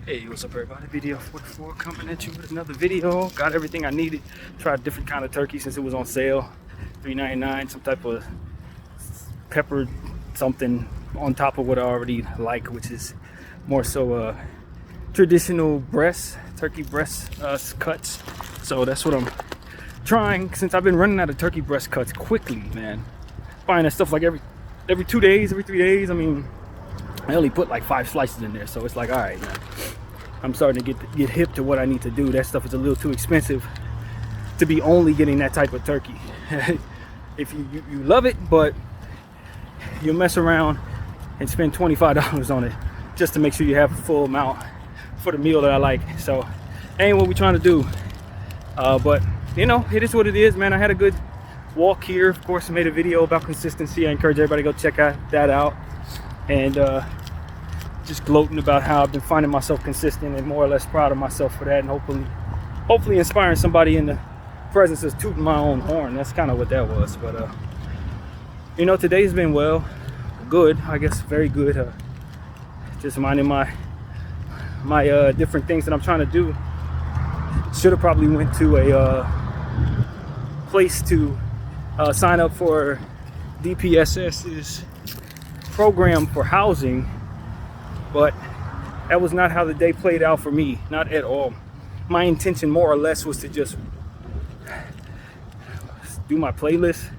Hey, what's up everybody? BDF 44 coming at you with another video. Got everything I needed. Tried a different kind of turkey since it was on sale. $3.99, some type of pepper something on top of what I already like, which is more so traditional turkey breast cuts. So that's what I'm trying, since I've been running out of turkey breast cuts quickly, man. Buying that stuff like every 2 days, every 3 days. I mean, I only put like 5 slices in there, so it's like, all right, man. I'm starting to get hip to what I need to do. That stuff is a little too expensive to be only getting that type of turkey. If you love it, but you mess around and spend $25 on it just to make sure you have a full amount for the meal that I like. So ain't what we're trying to do. But you know, it is what it is, man. I had a good walk here. Of course, I made a video about consistency. I encourage everybody to go check that out. And just gloating about how I've been finding myself consistent and more or less proud of myself for that, and hopefully inspiring somebody in the presence of tooting my own horn. That's kind of what that was. But you know, today's been good, I guess, very good. Just minding my different things that I'm trying to do. Should have probably went to a place to sign up for DPSS's program for housing, but that was not how the day played out for me, not at all. My intention more or less was to just do my playlist,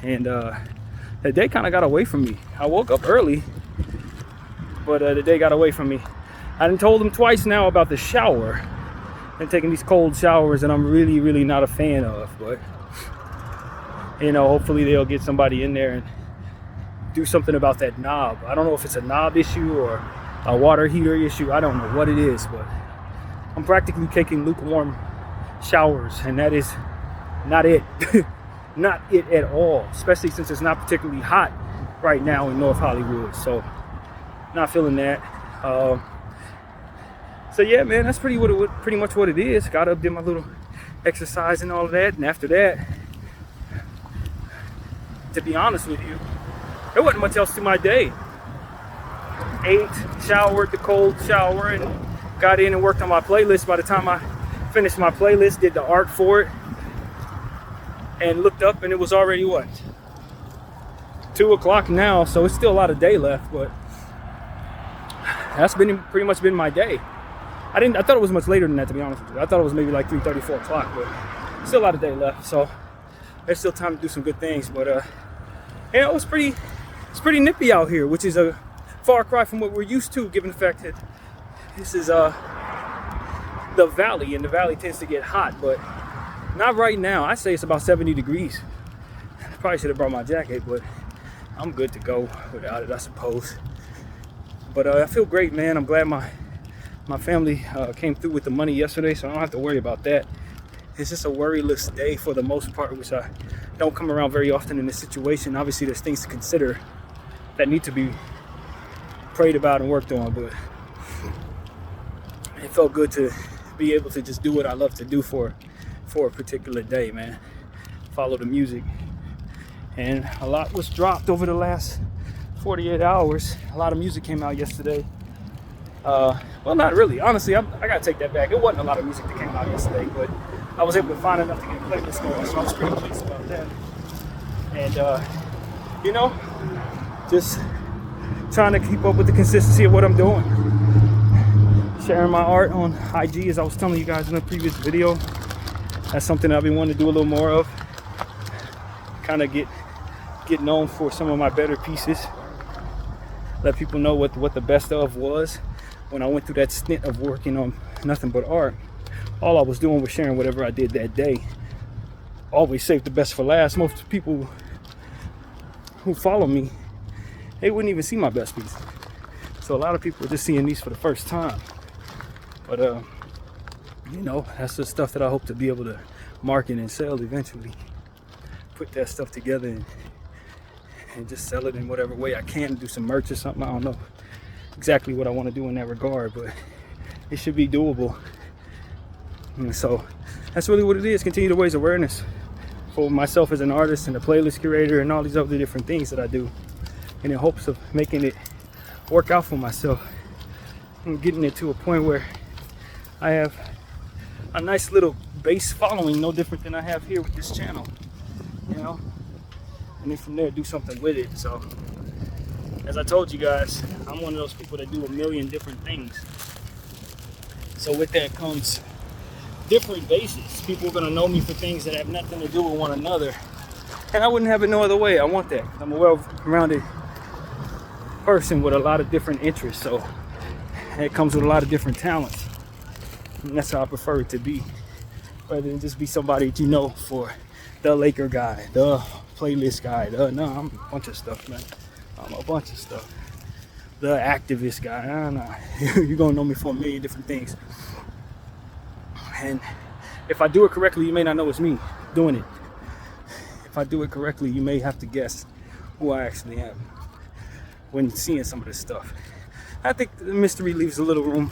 and the day kind of got away from me. I woke up early, but the day got away from me. I done told them twice now about the shower and taking these cold showers, and I'm really not a fan of, but you know, hopefully they'll get somebody in there and do something about that knob. I don't know if it's a knob issue or a water heater issue. I don't know what it is, but I'm practically taking lukewarm showers, and that is not it. Not it at all, especially since it's not particularly hot right now in North Hollywood. So not feeling that. So yeah, man, that's pretty much what it is. Got up, did my little exercise and all of that, and after that, to be honest with you, there wasn't much else to my day. Ate, showered, the cold shower, and got in and worked on my playlist. By the time I finished my playlist, did the art for it, and looked up, and it was already what? 2 o'clock now, so it's still a lot of day left, but that's pretty much been my day. I thought it was much later than that, to be honest with you. I thought it was maybe like 3:30, 4 o'clock, but still a lot of day left, so there's still time to do some good things. But you know, it's pretty nippy out here, which is a far cry from what we're used to, given the fact that this is the valley, and the valley tends to get hot, but not right now. I say it's about 70 degrees. I probably should have brought my jacket, but I'm good to go without it, I suppose. But I feel great, man. I'm glad my family came through with the money yesterday, so I don't have to worry about that. It's just a worryless day for the most part, which I don't come around very often in this situation. Obviously, there's things to consider that need to be prayed about and worked on, but it felt good to be able to just do what I love to do for a particular day, man. Follow the music. And a lot was dropped over the last 48 hours. A lot of music came out yesterday. Well, not really. Honestly, I gotta take that back. It wasn't a lot of music that came out yesterday, but I was able to find enough to get a playlist going, so I was pretty pleased about that. And you know, just trying to keep up with the consistency of what I'm doing. Sharing my art on IG, as I was telling you guys in the previous video. That's something I've been wanting to do a little more of. Kind of get known for some of my better pieces. Let people know what the best of was. When I went through that stint of working on nothing but art, all I was doing was sharing whatever I did that day. Always save the best for last. Most people who follow me, they wouldn't even see my best piece. So a lot of people are just seeing these for the first time. But you know, that's the stuff that I hope to be able to market and sell eventually. Put that stuff together and just sell it in whatever way I can. Do some merch or something. I don't know exactly what I want to do in that regard, but it should be doable. And so that's really what it is. Continue to raise awareness for myself as an artist and a playlist curator and all these other different things that I do, and in hopes of making it work out for myself. I'm getting it to a point where I have a nice little base following, no different than I have here with this channel, you know, and then from there do something with it. So as I told you guys, I'm one of those people that do a million different things. So with that comes different bases. People are gonna know me for things that have nothing to do with one another, and I wouldn't have it no other way. I want that. I'm a well-rounded person with a lot of different interests, so it comes with a lot of different talents, and that's how I prefer it to be, rather than just be somebody that you know for the Laker guy, the playlist guy, no, I'm a bunch of stuff, man. I'm a bunch of stuff. The activist guy, I don't know. You're gonna know me for a million different things, and if I do it correctly, you may not know it's me doing it. If I do it correctly, you may have to guess who I actually am when seeing some of this stuff. I think the mystery leaves a little room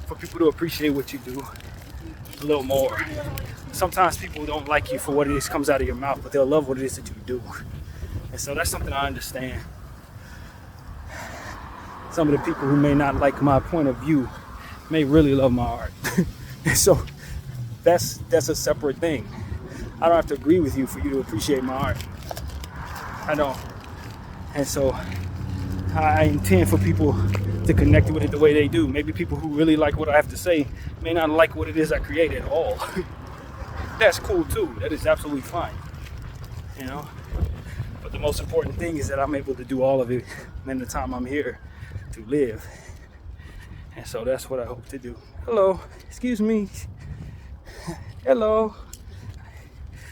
for people to appreciate what you do a little more. Sometimes people don't like you for what it is comes out of your mouth, but they'll love what it is that you do. And so that's something I understand. Some of the people who may not like my point of view may really love my art. And so that's a separate thing. I don't have to agree with you for you to appreciate my art. I don't. And so I intend for people to connect with it the way they do. Maybe people who really like what I have to say may not like what it is I create at all. That's cool too. That is absolutely fine. You know? But the most important thing is that I'm able to do all of it in the time I'm here to live. And so that's what I hope to do. Hello. Excuse me. Hello.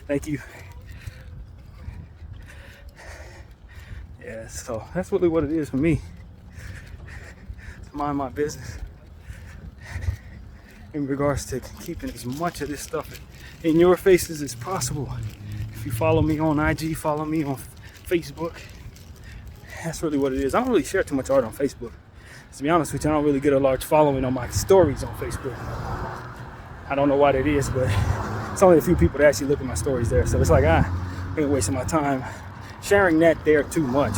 Thank you. Yeah, so that's really what it is for me. To mind my business in regards to keeping as much of this stuff in your faces as possible. If you follow me on IG, follow me on Facebook. That's really what it is. I don't really share too much art on Facebook. To be honest with you, I don't really get a large following on my stories on Facebook. I don't know why that is, but it's only a few people that actually look at my stories there. So it's like, I ain't wasting my time sharing that there too much.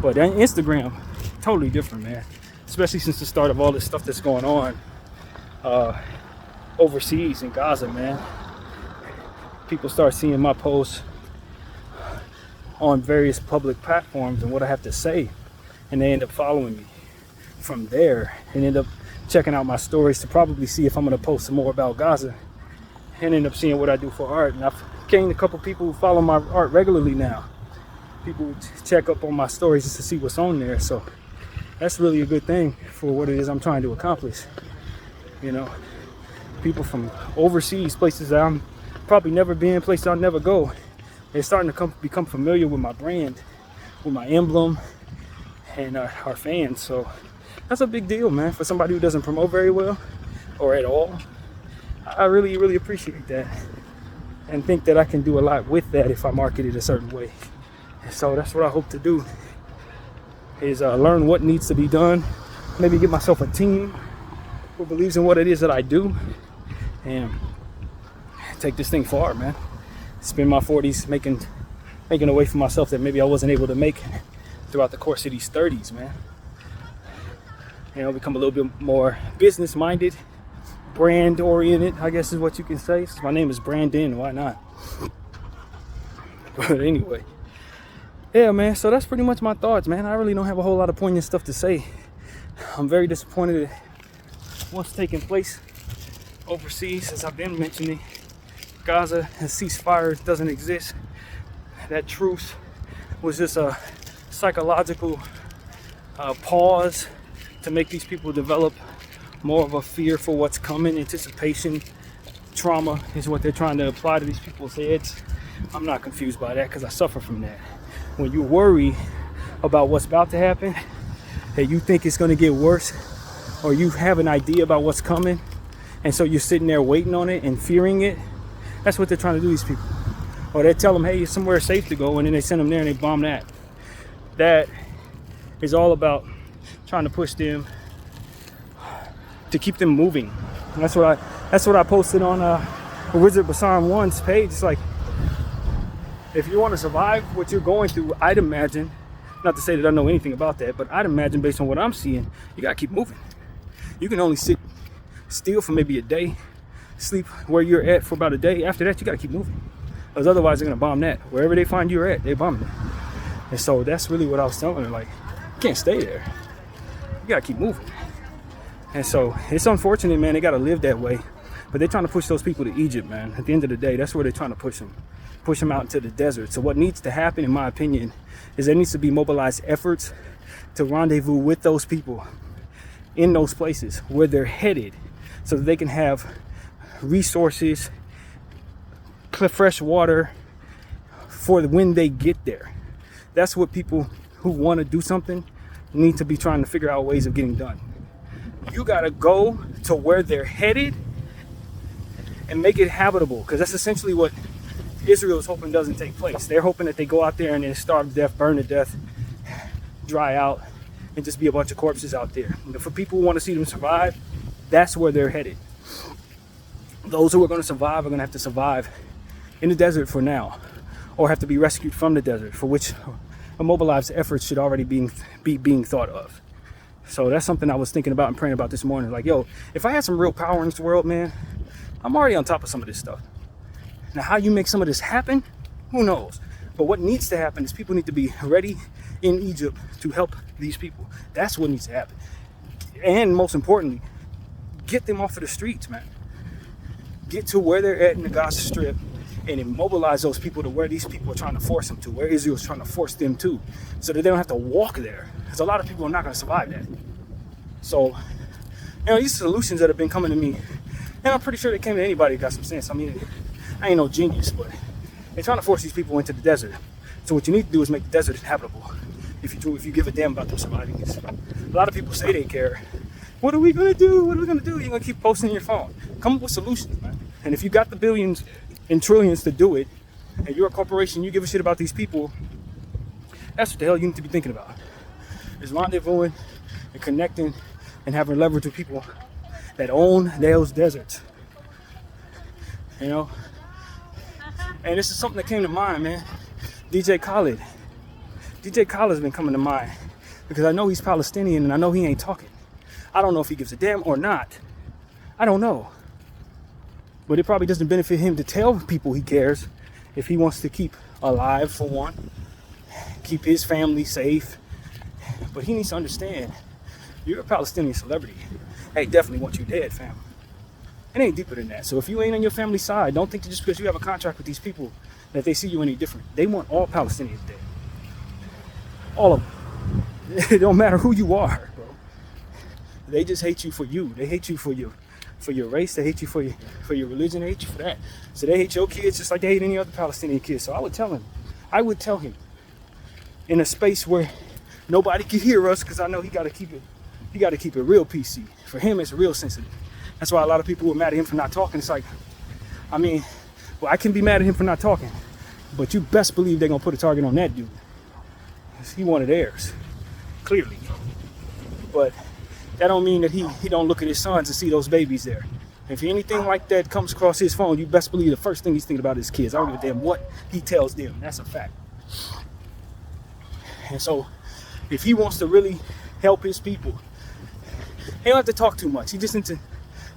But Instagram, totally different, man. Especially since the start of all this stuff that's going on overseas in Gaza, man. People start seeing my posts on various public platforms and what I have to say, and they end up following me from there and end up checking out my stories to probably see if I'm going to post some more about Gaza, and end up seeing what I do for art. And I've gained a couple people who follow my art regularly now. People check up on my stories just to see what's on there. So that's really a good thing for what it is I'm trying to accomplish. You know, people from overseas, places that I'm probably never been, places I'll never go, they're starting to become familiar with my brand, with my emblem, and our fans. So that's a big deal, man, for somebody who doesn't promote very well or at all. I really, really appreciate that and think that I can do a lot with that if I market it a certain way. And so that's what I hope to do, is learn what needs to be done, maybe get myself a team who believes in what it is that I do, and take this thing far, man. Spend my 40s making a way for myself that maybe I wasn't able to make throughout the course of these 30s, man. You know, become a little bit more business-minded, brand-oriented, I guess is what you can say. Since my name is Brandon, why not? But anyway, yeah, man, so that's pretty much my thoughts, man. I really don't have a whole lot of poignant stuff to say. I'm very disappointed at what's taking place overseas, as I've been mentioning. Gaza, a ceasefire doesn't exist. That truce was just a psychological pause to make these people develop more of a fear for what's coming. Anticipation trauma is what they're trying to apply to these people's heads. I'm not confused by that because I suffer from that. When you worry about what's about to happen, that you think it's going to get worse, or you have an idea about what's coming, and so you're sitting there waiting on it and fearing it, that's what they're trying to do, these people. Or they tell them, hey, it's somewhere safe to go, and then they send them there and they bomb that. That is all about trying to push them to keep them moving. And that's what I posted on Wizard Basan 1's page. It's like, if you want to survive what you're going through, I'd imagine, not to say that I know anything about that, but I'd imagine based on what I'm seeing, you gotta keep moving. You can only sit still for maybe a day, sleep where you're at for about a day. After that, you gotta keep moving, because otherwise they're gonna bomb that. Wherever they find you're at, they bombing it. And so that's really what I was telling her, like, you can't stay there. You gotta keep moving. And so it's unfortunate, man, they gotta live that way. But they're trying to push those people to Egypt, man. At the end of the day, that's where they're trying to push them out into the desert. So what needs to happen, in my opinion, is there needs to be mobilized efforts to rendezvous with those people in those places where they're headed, so that they can have resources, fresh water for when they get there. That's what people who want to do something need to be trying to figure out ways of getting done. You gotta go to where they're headed and make it habitable, because that's essentially what Israel is hoping doesn't take place. They're hoping that they go out there and then starve to death, burn to death, dry out, and just be a bunch of corpses out there. And for people who want to see them survive, that's where they're headed. Those who are going to survive are going to have to survive in the desert for now, or have to be rescued from the desert, for which a mobilized effort should already be being thought of. So that's something I was thinking about and praying about this morning. Like, yo, if I had some real power in this world, man, I'm already on top of some of this stuff. Now, how you make some of this happen, who knows? But what needs to happen is people need to be ready in Egypt to help these people. That's what needs to happen. And most importantly, get them off of the streets, man. Get to where they're at in the Gaza Strip and immobilize those people to where these people are trying to force them to, where Israel's trying to force them to, so that they don't have to walk there. Because a lot of people are not going to survive that. So, these solutions that have been coming to me, and I'm pretty sure they came to anybody who got some sense. I mean, I ain't no genius, but they're trying to force these people into the desert. So what you need to do is make the desert habitable. If you give a damn about them surviving. A lot of people say they care. What are we gonna do? What are we gonna do? You're gonna keep posting your phone. Come up with solutions, man. And if you got the billions and trillions to do it, and you're a corporation, you give a shit about these people, that's what the hell you need to be thinking about. Is rendezvousing and connecting and having leverage with people that own those deserts. And this is something that came to mind, man. DJ Khaled has been coming to mind, because I know he's Palestinian and I know he ain't talking. I don't know if he gives a damn or not. I don't know. But it probably doesn't benefit him to tell people he cares if he wants to keep alive, for one, keep his family safe. But he needs to understand, you're a Palestinian celebrity. Hey, definitely want you dead, fam. It ain't deeper than that. So if you ain't on your family's side, don't think that just because you have a contract with these people that they see you any different. They want all Palestinians dead. All of them. It don't matter who you are, bro. They just hate you for you. They hate you for your race. They hate you for your religion. They hate you for that. So they hate your kids just like they hate any other Palestinian kids. So I would tell him in a space where nobody can hear us, because I know he got to keep it real PC. For him, it's real sensitive. That's why a lot of people were mad at him for not talking. It's like, I can be mad at him for not talking, but you best believe they're gonna put a target on that dude. He wanted theirs, clearly. But that don't mean that he don't look at his sons and see those babies there. If anything like that comes across his phone, you best believe the first thing he's thinking about is kids. I don't give a damn what he tells them. That's a fact. And so, if he wants to really help his people, he don't have to talk too much. He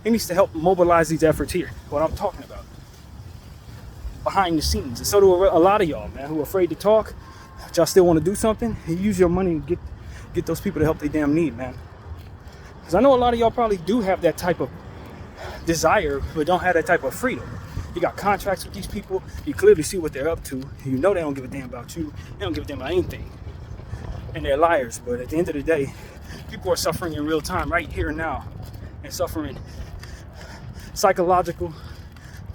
needs to help mobilize these efforts here. What I'm talking about, behind the scenes. And so do a lot of y'all, man, who are afraid to talk, but y'all still want to do something. You use your money to get those people to help they damn need, man. Because I know a lot of y'all probably do have that type of desire, but don't have that type of freedom. You got contracts with these people. You clearly see what they're up to. You know they don't give a damn about you. They don't give a damn about anything. And they're liars. But at the end of the day, people are suffering in real time, right here and now, and suffering psychological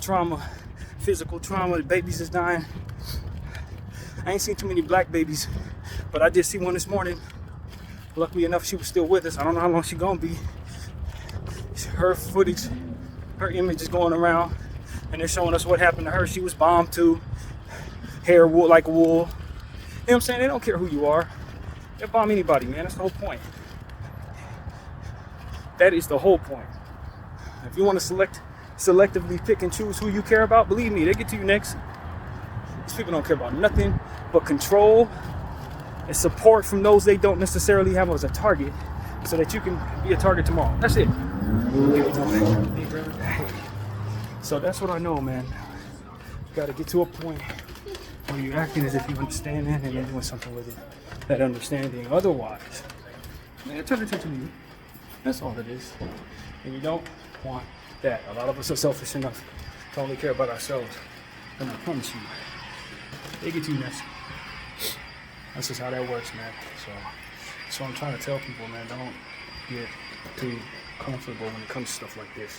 trauma, physical trauma. The babies is dying. I ain't seen too many black babies, but I did see one this morning. Luckily enough, she was still with us. I don't know how long she's gonna be. Her footage, her image is going around, and they're showing us what happened to her. She was bombed too. Hair wool like wool. You know what I'm saying? They don't care who you are. They'll bomb anybody, man. That's the whole point. That is the whole point. If you want to selectively pick and choose who you care about, believe me, they get to you next. These people don't care about nothing but control and support from those they don't necessarily have as a target, so that you can be a target tomorrow. That's it. So that's what I know, man. You got to get to a point where you're acting as if you understand it and you're doing something with it, that understanding. Otherwise, man, turn attention to you. That's all it is. And you don't want that. A lot of us are selfish enough to only care about ourselves. And I promise you, they get too messy. That's just how that works, man. So I'm trying to tell people, man, don't get too comfortable when it comes to stuff like this.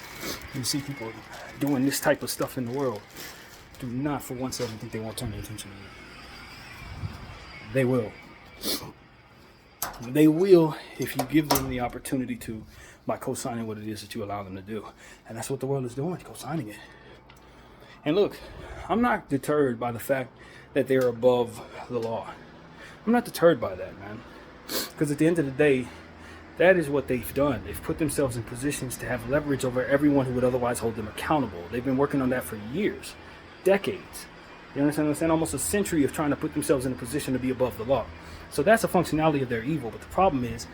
You see people doing this type of stuff in the world. Do not for 1 second think they won't turn their attention to you. They will. They will if you give them the opportunity to, by co-signing what it is that you allow them to do. And that's what the world is doing, co-signing it. And look, I'm not deterred by the fact that they're above the law. I'm not deterred by that, man. Because at the end of the day, that is what they've done. They've put themselves in positions to have leverage over everyone who would otherwise hold them accountable. They've been working on that for years, decades. You understand what I'm saying? Almost a century of trying to put themselves in a position to be above the law. So that's a functionality of their evil. But the problem is,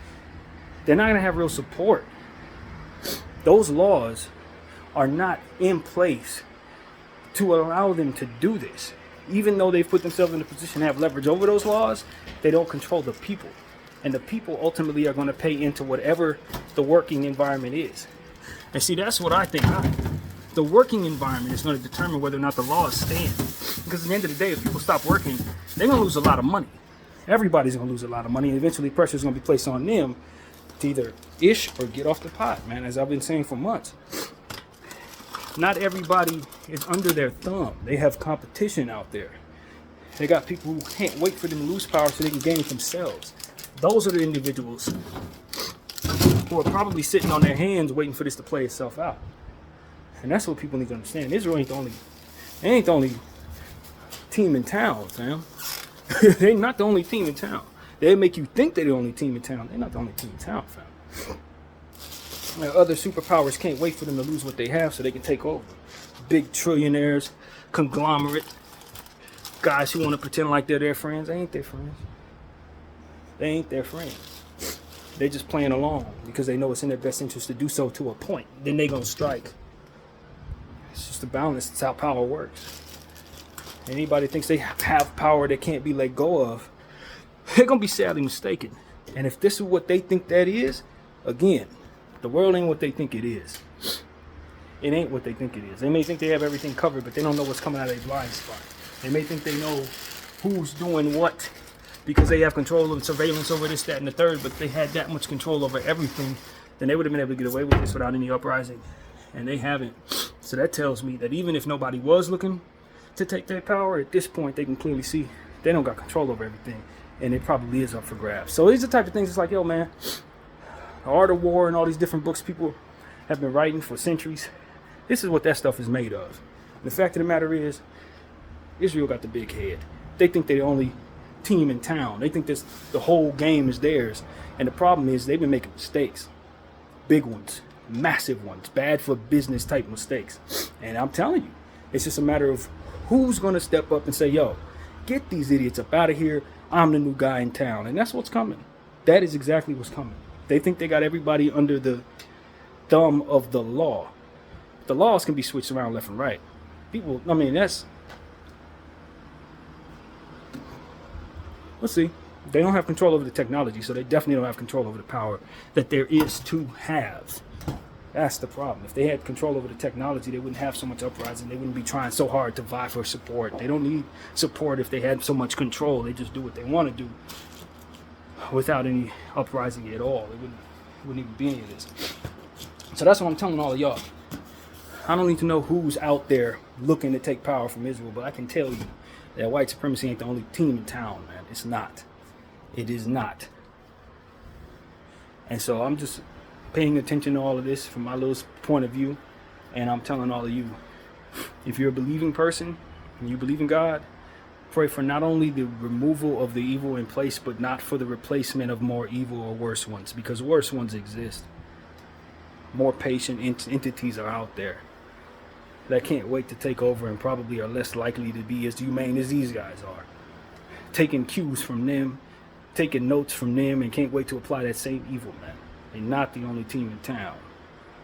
they're not going to have real support. Those laws are not in place to allow them to do this. Even though they've put themselves in a position to have leverage over those laws, they don't control the people. And the people ultimately are going to pay into whatever the working environment is. And see, that's what I think. The working environment is going to determine whether or not the laws stand. Because at the end of the day, if people stop working, they're going to lose a lot of money. Everybody's going to lose a lot of money. And eventually pressure is going to be placed on them to either ish or get off the pot, man, as I've been saying for months. Not everybody is under their thumb. They have competition out there. They got people who can't wait for them to lose power so they can gain it themselves. Those are the individuals who are probably sitting on their hands waiting for this to play itself out. And that's what people need to understand. Israel ain't the only team in town, fam. They're not the only team in town. They make you think they're the only team in town. They're not the only team in town, fam. Other superpowers can't wait for them to lose what they have so they can take over. Big trillionaires, conglomerate, guys who want to pretend like they're their friends. They ain't their friends. They ain't their friends. They just playing along because they know it's in their best interest to do so to a point. Then they gonna strike. It's just a balance. It's how power works. Anybody thinks they have power that can't be let go of, they're gonna be sadly mistaken. And if this is what they think that is, again, the world ain't what they think it is. It ain't what they think it is. They may think they have everything covered, but they don't know what's coming out of their blind spot. They may think they know who's doing what because they have control and surveillance over this, that, and the third, but if they had that much control over everything, then they would have been able to get away with this without any uprising. And they haven't. So that tells me that even if nobody was looking to take their power, at this point they can clearly see they don't got control over everything. And it probably is up for grabs. So these are the type of things it's like, yo, man, The Art of War and all these different books people have been writing for centuries. This is what that stuff is made of. And the fact of the matter is, Israel got the big head. They think they're the only team in town. They think this the whole game is theirs. And the problem is they've been making mistakes. Big ones. Massive ones. Bad for business type mistakes. And I'm telling you, it's just a matter of who's going to step up and say, yo, get these idiots up out of here. I'm the new guy in town. And that's what's coming. That is exactly what's coming. They think they got everybody under the thumb of the law. The laws can be switched around left and right. People, I mean, that's... Let's see. They don't have control over the technology, so they definitely don't have control over the power that there is to have. That's the problem. If they had control over the technology, they wouldn't have so much uprising. They wouldn't be trying so hard to vie for support. They don't need support if they had so much control. They just do what they want to do without any uprising at all. It wouldn't even be any of this. So that's what I'm telling all of y'all. I don't need to know who's out there looking to take power from Israel, but I can tell you that white supremacy ain't the only team in town, man. It's not. It is not. And so I'm just paying attention to all of this from my little point of view, and I'm telling all of you, if you're a believing person and you believe in God, pray for not only the removal of the evil in place, but not for the replacement of more evil or worse ones, because worse ones exist. More patient entities are out there that can't wait to take over and probably are less likely to be as humane as these guys are. Taking cues from them, taking notes from them, and can't wait to apply that same evil, man. They're not the only team in town.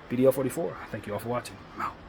BDF 44, thank you all for watching. I'm out.